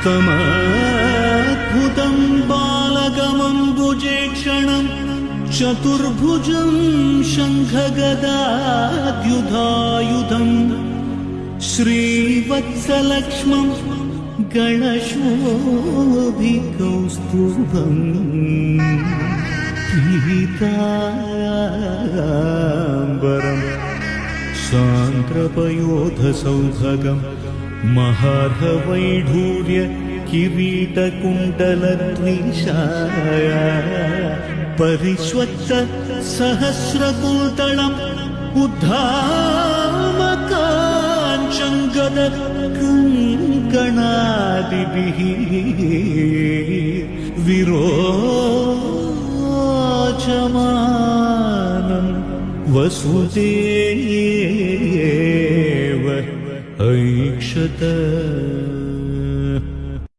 तमद्भुतं बालकमम्बुजेक्षणं चतुर्भुजं शङ्खगदाद्युधायुधं श्रीवत्सलक्ष्मं गणशोभिकौस्तुभम् पीताम्बरं सान्द्रपयोधसौभगं महार्हवैढूर्य किरीटकुण्डलद्विषाय परिष्वक्त सहस्रकुन्तलम् उद्धामकाञ्चङ्गदकङ्कणादिभिः विरोचमानं वसुदेव ऐक्षत।